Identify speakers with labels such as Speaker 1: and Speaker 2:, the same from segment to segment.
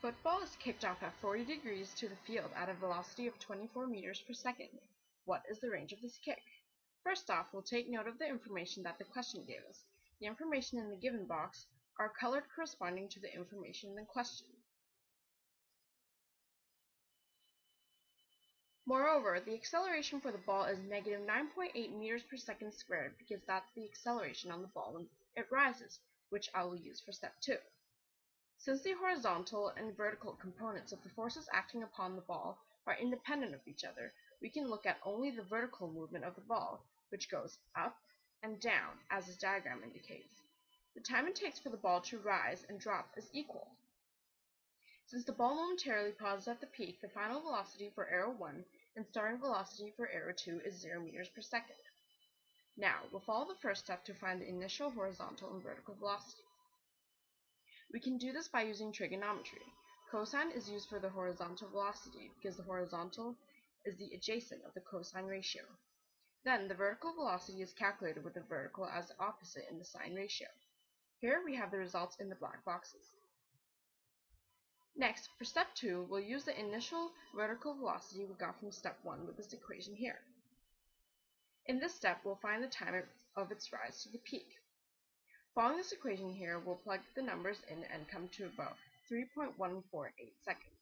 Speaker 1: football is kicked off at 40 degrees to the field at a velocity of 24 meters per second. What is the range of this kick? First off, we'll take note of the information that the question gave us. The information in the given box are colored corresponding to the information in the question. Moreover, the acceleration for the ball is negative 9.8 meters per second squared because that's the acceleration on the ball when it rises, which I will use for step 2. Since the horizontal and vertical components of the forces acting upon the ball are independent of each other, we can look at only the vertical movement of the ball, which goes up and down, as this diagram indicates. The time it takes for the ball to rise and drop is equal. Since the ball momentarily pauses at the peak, the final velocity for arrow 1 and starting velocity for arrow 2 is 0 meters per second. Now, we'll follow the first step to find the initial horizontal and vertical velocity. We can do this by using trigonometry. Cosine is used for the horizontal velocity because the horizontal is the adjacent of the cosine ratio. Then the vertical velocity is calculated with the vertical as the opposite in the sine ratio. Here we have the results in the black boxes. Next, for step 2, we'll use the initial vertical velocity we got from step 1 with this equation here. In this step, we'll find the time of its rise to the peak. Following this equation here, we'll plug the numbers in and come to about 3.148 seconds.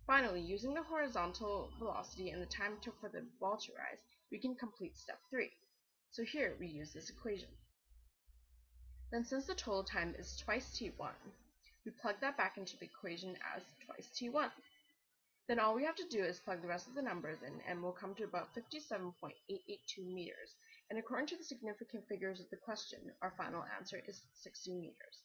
Speaker 1: Finally, using the horizontal velocity and the time it took for the ball to rise, we can complete step 3. So here we use this equation. Then since the total time is twice t1, we plug that back into the equation as twice t1. Then all we have to do is plug the rest of the numbers in and we'll come to about 57.882 meters. And according to the significant figures of the question, our final answer is 60 meters.